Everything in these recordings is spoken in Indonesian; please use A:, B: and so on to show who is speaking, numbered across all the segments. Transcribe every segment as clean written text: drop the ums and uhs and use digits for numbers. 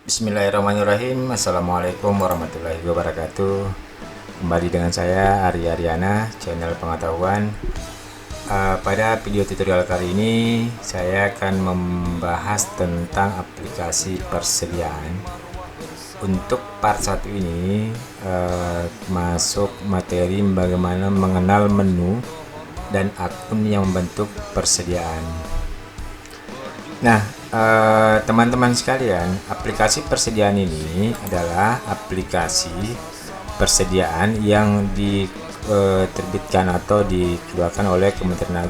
A: Bismillahirrahmanirrahim. Assalamualaikum warahmatullahi wabarakatuh. Kembali dengan saya Ari Aryana, channel pengetahuan. Pada video tutorial kali ini saya akan membahas tentang aplikasi persediaan. Untuk part 1 ini masuk materi bagaimana mengenal menu dan akun yang membentuk persediaan. Nah, teman-teman sekalian, aplikasi persediaan ini adalah aplikasi persediaan yang diterbitkan atau dikeluarkan oleh Kementerian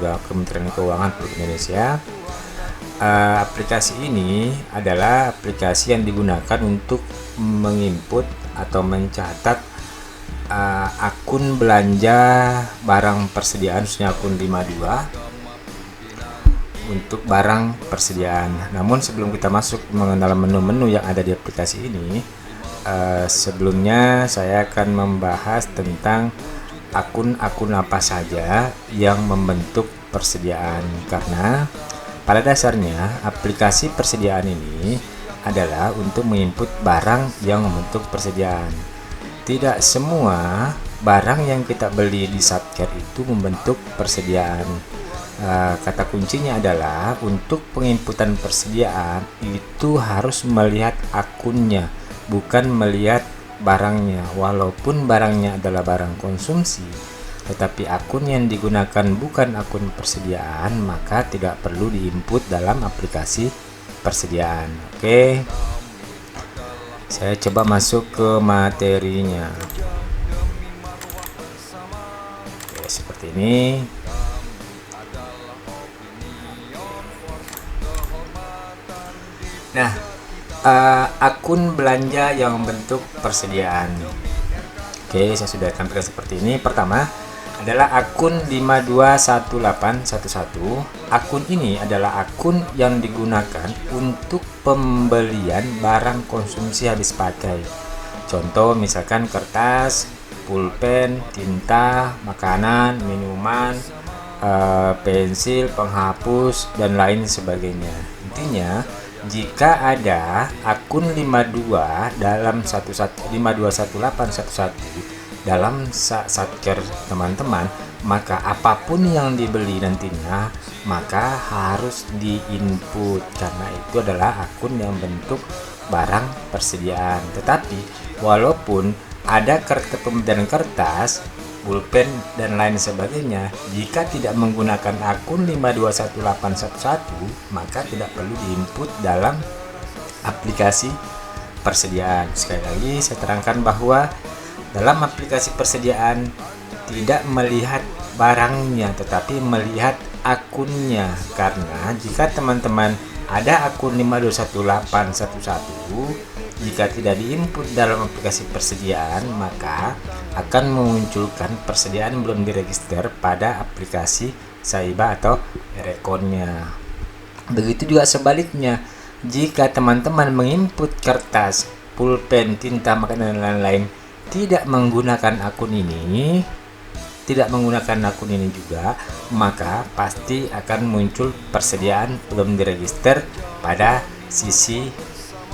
A: Keuangan Republik Indonesia. Aplikasi ini adalah aplikasi yang digunakan untuk menginput atau mencatat akun belanja barang persediaan, khususnya akun 52 untuk barang persediaan. Namun sebelum kita masuk mengenal menu-menu yang ada di aplikasi ini, sebelumnya saya akan membahas tentang akun-akun apa saja yang membentuk persediaan, karena pada dasarnya aplikasi persediaan ini adalah untuk menginput barang yang membentuk persediaan. Tidak semua barang yang kita beli di Satker itu membentuk persediaan. Kata kuncinya adalah untuk penginputan persediaan itu harus melihat akunnya, bukan melihat barangnya. Walaupun barangnya adalah barang konsumsi, tetapi akun yang digunakan bukan akun persediaan, maka tidak perlu diinput dalam aplikasi persediaan. Oke, saya coba masuk ke materinya. Oke, seperti ini. Nah, akun belanja yang membentuk persediaan. Oke, saya sudah tampilkan seperti ini. Pertama adalah akun 521811. Akun ini adalah akun yang digunakan untuk pembelian barang konsumsi habis pakai. Contoh misalkan kertas, pulpen, tinta, makanan, minuman, pensil, penghapus, dan lain sebagainya. Intinya, jika ada akun 521811 dalam Satker teman-teman, maka apapun yang dibeli nantinya maka harus diinput, karena itu adalah akun yang bentuk barang persediaan. Tetapi walaupun ada pembelian kertas, pulpen, dan lain sebagainya, jika tidak menggunakan akun 521811 maka tidak perlu diinput dalam aplikasi persediaan. Sekali lagi saya terangkan bahwa dalam aplikasi persediaan tidak melihat barangnya tetapi melihat akunnya, karena jika teman-teman ada akun 521811, jika tidak diinput dalam aplikasi persediaan maka akan memunculkan persediaan belum diregister pada aplikasi Saiba atau Rekonnya. Begitu juga sebaliknya, jika teman-teman menginput kertas, pulpen, tinta, makanan, dan lain-lain tidak menggunakan akun ini, juga, maka pasti akan muncul persediaan belum diregister pada sisi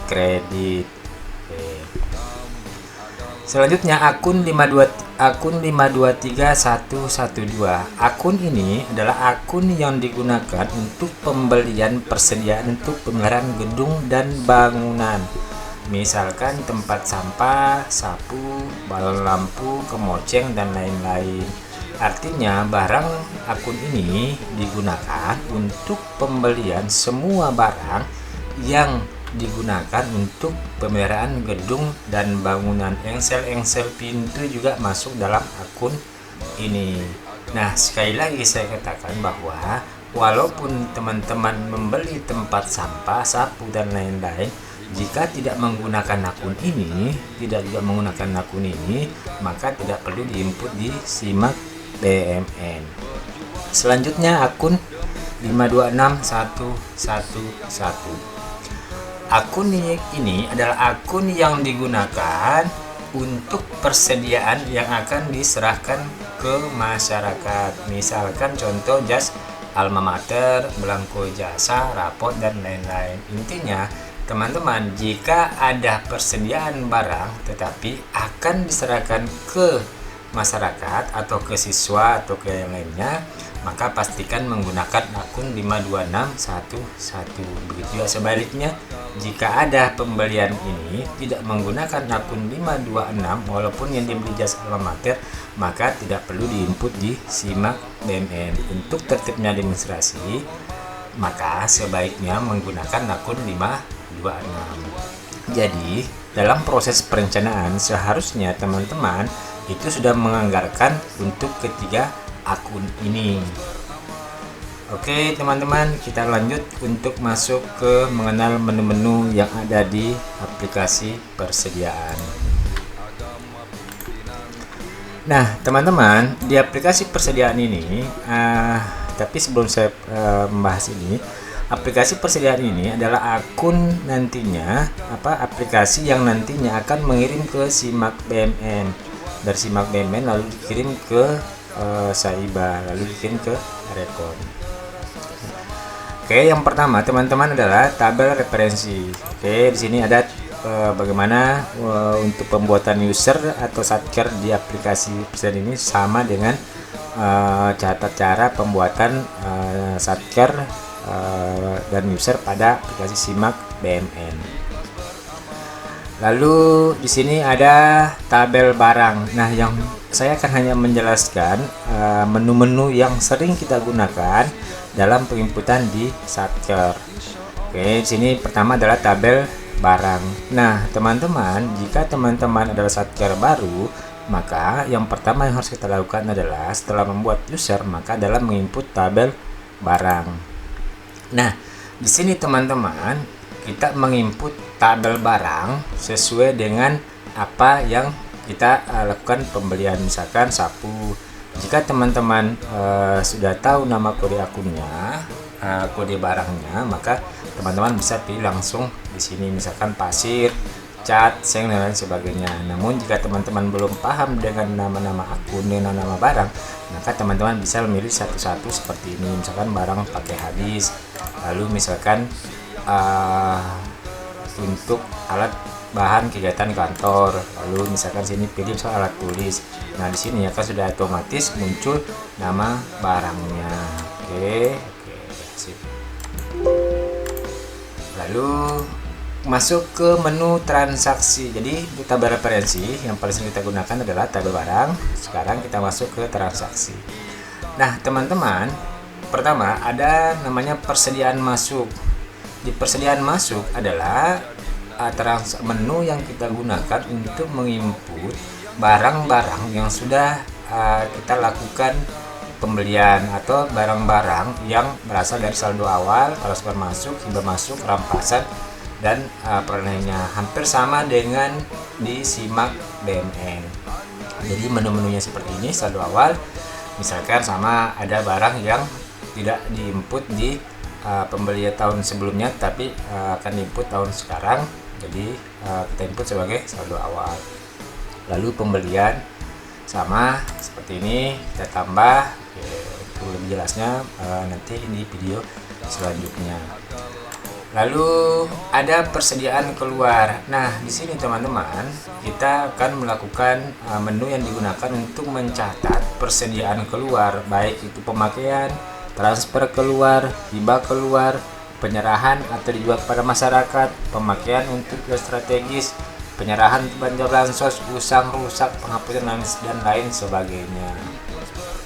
A: kredit. Selanjutnya akun 523112. Akun ini adalah akun yang digunakan untuk pembelian persediaan untuk pemeliharaan gedung dan bangunan. Misalkan tempat sampah, sapu, balon lampu, kemoceng, dan lain-lain. Artinya barang akun ini digunakan untuk pembelian semua barang yang digunakan untuk pemeliharaan gedung dan bangunan. Engsel pintu juga masuk dalam akun ini. Nah, sekali lagi saya katakan bahwa walaupun teman-teman membeli tempat sampah, sapu, dan lain-lain, jika tidak menggunakan akun ini, maka tidak perlu diinput di Simak BMN. Selanjutnya akun 526111. Akun ini adalah akun yang digunakan untuk persediaan yang akan diserahkan ke masyarakat. Misalkan contoh jas alma mater, belangko jasa, rapot, dan lain-lain. Intinya teman-teman, jika ada persediaan barang tetapi akan diserahkan ke masyarakat atau ke siswa atau ke yang lainnya, maka pastikan menggunakan akun 52611. Begitu ya sebaliknya, jika ada pembelian ini tidak menggunakan akun 526 walaupun yang dibeli jasa alamater, maka tidak perlu diinput di SIMAK BMN. Untuk tertibnya administrasi, maka sebaiknya menggunakan akun 526. Jadi dalam proses perencanaan seharusnya teman-teman itu sudah menganggarkan untuk ketiga akun ini. Oke teman-teman, kita lanjut untuk masuk ke mengenal menu-menu yang ada di aplikasi persediaan. Nah teman-teman, di aplikasi persediaan ini tapi sebelum saya membahas ini, aplikasi persediaan ini adalah akun nantinya aplikasi yang nantinya akan mengirim ke SIMAK BMN, dari SIMAK BMN lalu dikirim ke Saiba, lalu dikirim ke Rekon. Oke, yang pertama teman-teman adalah tabel referensi. Oke, di sini ada bagaimana untuk pembuatan user atau satker di aplikasi persediaan ini sama dengan cara pembuatan satker dan user pada aplikasi SIMAK BMN. Lalu di sini ada tabel barang. Nah, yang saya akan hanya menjelaskan menu-menu yang sering kita gunakan dalam penginputan di satker. Oke, di sini pertama adalah tabel barang. Nah, teman-teman, jika teman-teman adalah satker baru, maka yang pertama yang harus kita lakukan adalah setelah membuat user, maka adalah menginput tabel barang. Nah, di sini teman-teman, kita menginput tabel barang sesuai dengan apa yang kita lakukan pembelian, misalkan sapu. Jika teman-teman sudah tahu nama kode akunnya, kode barangnya, maka teman-teman bisa pilih langsung di sini, misalkan pasir, cat, seng, dan lain sebagainya. Namun jika teman-teman belum paham dengan nama-nama akun dan nama barang, maka teman-teman bisa memilih satu-satu seperti ini. Misalkan barang pakai habis, lalu misalkan untuk alat bahan kegiatan kantor, lalu misalkan sini pilih soal alat tulis. Nah di sini ya kan sudah otomatis muncul nama barangnya. Oke, sip. Lalu masuk ke menu transaksi. Jadi untuk tabel referensi yang paling sering kita gunakan adalah tabel barang. Sekarang kita masuk ke transaksi. Nah teman-teman, pertama ada namanya persediaan masuk. Di persediaan masuk adalah menu yang kita gunakan untuk menginput barang-barang yang sudah kita lakukan pembelian atau barang-barang yang berasal dari saldo awal, transfer masuk, hibah masuk, rampasan, dan lainnya. Hampir sama dengan di SIMAK BMN. Jadi menu-menunya seperti ini, saldo awal, misalkan sama ada barang yang tidak diinput di pembelian tahun sebelumnya, tapi akan diinput tahun sekarang. Jadi kita input sebagai saldo awal. Lalu pembelian sama seperti ini, kita tambah. Itu lebih jelasnya nanti di video selanjutnya. Lalu ada persediaan keluar. Nah di sini teman-teman, kita akan melakukan menu yang digunakan untuk mencatat persediaan keluar, baik itu pemakaian, transfer keluar, hibah keluar, penyerahan atau dijual kepada masyarakat, pemakaian untuk strategis, penyerahan belanja bansos, usang, rusak, penghapusan dan lain sebagainya.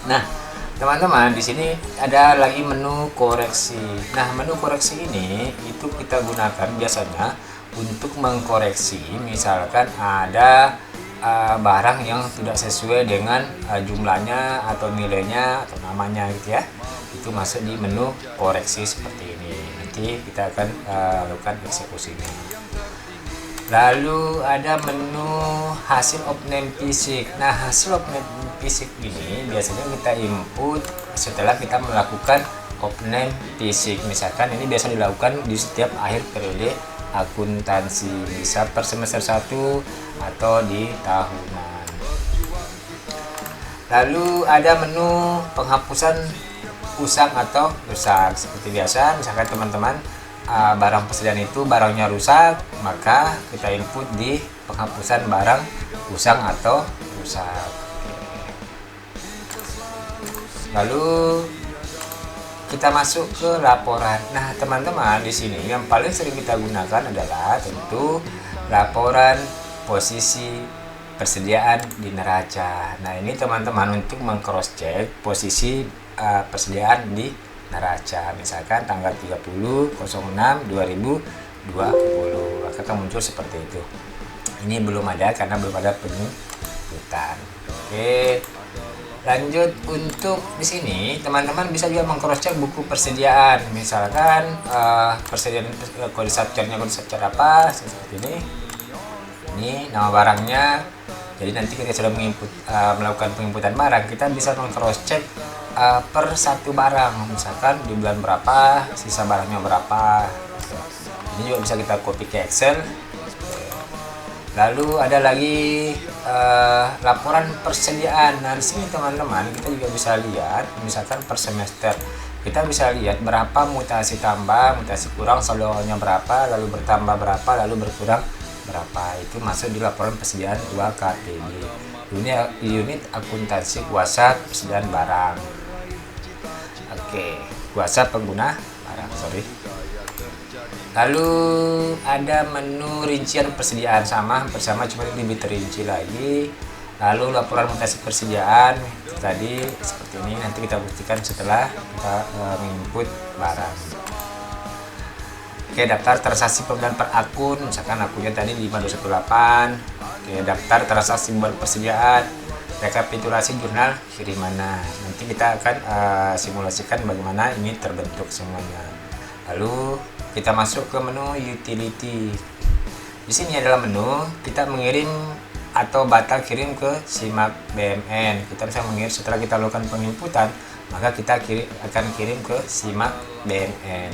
A: Nah, teman-teman, di sini ada lagi menu koreksi. Nah, menu koreksi ini itu kita gunakan biasanya untuk mengkoreksi, misalkan ada barang yang tidak sesuai dengan jumlahnya atau nilainya atau namanya gitu ya. Itu masuk di menu koreksi seperti ini. Nanti kita akan lakukan eksekusinya. Lalu ada menu hasil opname fisik. Nah, hasil opname fisik ini biasanya kita input setelah kita melakukan opname fisik. Misalkan ini biasa dilakukan di setiap akhir periode akuntansi, bisa per semester 1 atau di tahunan. Lalu ada menu penghapusan usang atau rusak. Seperti biasa, misalkan teman-teman barang persediaan itu barangnya rusak, maka kita input di penghapusan barang usang atau rusak. Lalu kita masuk ke laporan. Nah, teman-teman, di sini yang paling sering kita gunakan adalah tentu laporan posisi persediaan di neraca. Nah, ini teman-teman untuk meng-cross check posisi persediaan di neraca. Misalkan tanggal 30/06/2020 akan muncul seperti itu. Ini belum ada karena belum ada penyebutan. Oke. Lanjut, untuk di sini teman-teman bisa juga meng-cross check buku persediaan. Misalkan persediaan kode subchart-nya kode subchart apa seperti ini. Ini nama barangnya. Jadi nanti ketika sudah melakukan penginputan barang, kita bisa meng-cross check per satu barang. Misalkan di bulan berapa, sisa barangnya berapa. Ini juga bisa kita copy ke Excel. Lalu ada lagi laporan persediaan. Nah, di sini teman-teman kita juga bisa lihat, misalkan per semester kita bisa lihat berapa mutasi tambah, mutasi kurang, saldonya berapa, lalu bertambah berapa, lalu berkurang berapa. Itu masuk di laporan persediaan 2 KPB. Ini unit akuntansi kuasa persediaan barang. Oke, kuasa pengguna barang, sorry. Lalu ada menu rincian persediaan, sama cuma lebih terinci lagi. Lalu laporan mutasi persediaan tadi seperti ini, nanti kita buktikan setelah kita menginput barang. Oke, daftar transaksi pembelian per akun, misalkan akunnya tadi 5218. Oke, daftar transaksi buat persediaan, rekapitulasi jurnal kiriman. Nanti kita akan simulasikan bagaimana ini terbentuk semuanya. Lalu kita masuk ke menu utility. Di sini adalah menu kita mengirim atau batal kirim ke SIMAK BMN. Kita bisa mengirim setelah kita lakukan penginputan, maka kita akan kirim ke SIMAK BMN.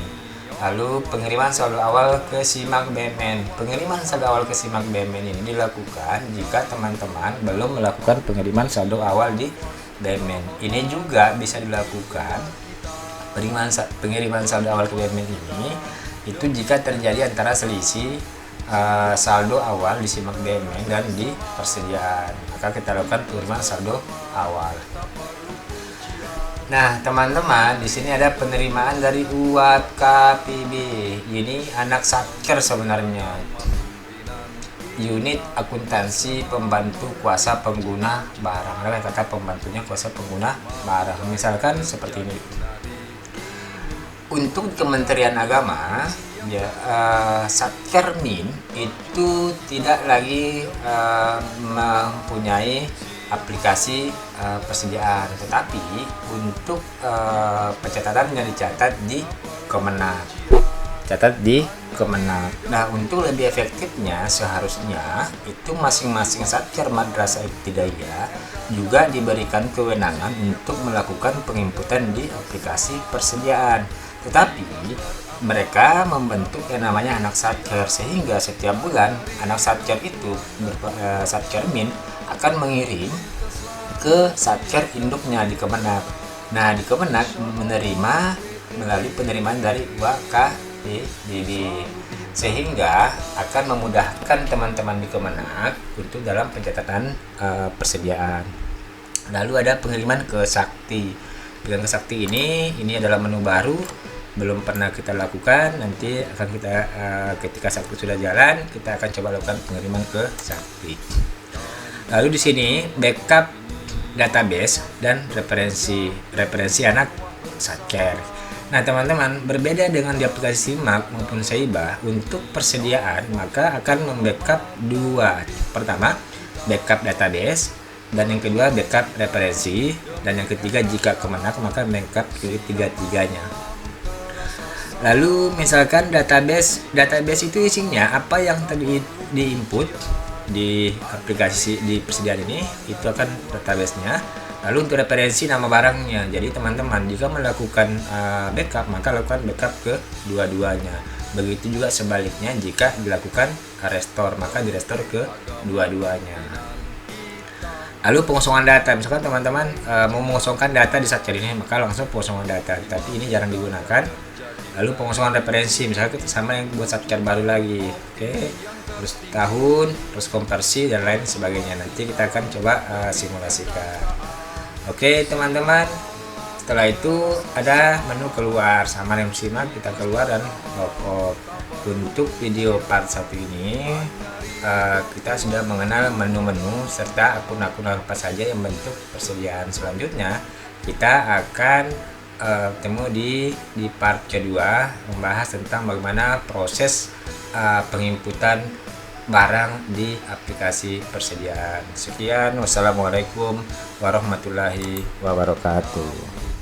A: Lalu pengiriman saldo awal ke SIMAK BMN. Pengiriman saldo awal ke SIMAK BMN ini dilakukan jika teman-teman belum melakukan pengiriman saldo awal di BMN. Ini juga bisa dilakukan pengiriman saldo awal ke BMN ini itu jika terjadi antara selisih saldo awal di SIMAK BMN dan di persediaan, maka kita lakukan pengiriman saldo awal. Nah, teman-teman, di sini ada penerimaan dari UAT KPB. Ini anak satker sebenarnya. Unit akuntansi pembantu kuasa pengguna barang. Ada kata pembantunya kuasa pengguna barang. Misalkan seperti ini. Untuk Kementerian Agama, ya, Satkermin itu tidak lagi mempunyai aplikasi persediaan, tetapi untuk pencatatannya dicatat di Kemenag. Nah, untuk lebih efektifnya seharusnya itu masing-masing satker madrasah ibtidaiyah juga diberikan kewenangan untuk melakukan penginputan di aplikasi persediaan. Tetapi mereka membentuk yang namanya anak satker, sehingga setiap bulan anak satker itu Satkermin akan mengirim ke satker induknya di Kemenag. Nah, di Kemenag menerima melalui penerimaan dari UAKPBB, sehingga akan memudahkan teman-teman di Kemenag untuk dalam pencatatan persediaan. Lalu ada pengiriman ke Sakti. Pengiriman ke Sakti ini adalah menu baru, belum pernah kita lakukan. Nanti akan kita ketika Sakti sudah jalan, kita akan coba lakukan pengiriman ke Sakti. Lalu di sini backup database dan referensi anak satker. Nah, teman-teman, berbeda dengan di aplikasi SIMAK maupun Saiba, untuk persediaan maka akan membackup dua. Pertama, backup database, dan yang kedua backup referensi, dan yang ketiga jika Kemenag maka backup ketiga-tiganya. Lalu misalkan database itu isinya apa yang tadi diinput di aplikasi di persediaan ini, itu akan database-nya. Lalu untuk referensi nama barangnya. Jadi teman-teman jika melakukan backup maka lakukan backup ke dua-duanya. Begitu juga sebaliknya jika dilakukan restore maka di-restore ke dua-duanya. Lalu pengosongan data, misalkan teman-teman mau mengosongkan data di satker ini maka langsung pengosongan data, tapi ini jarang digunakan. Lalu pengosongan referensi, misalnya kita sama yang buat subchart baru lagi. Oke, terus tahun, terus konversi dan lain sebagainya. Nanti kita akan coba simulasikan. Oke teman-teman, setelah itu ada menu keluar, sama yang simak kita keluar dan log out. Untuk video part 1 ini kita sudah mengenal menu-menu serta akun-akun apa saja yang bentuk persediaan. Selanjutnya kita akan ketemu di part kedua, membahas tentang bagaimana proses penginputan barang di aplikasi persediaan. Sekian, wassalamualaikum warahmatullahi wabarakatuh.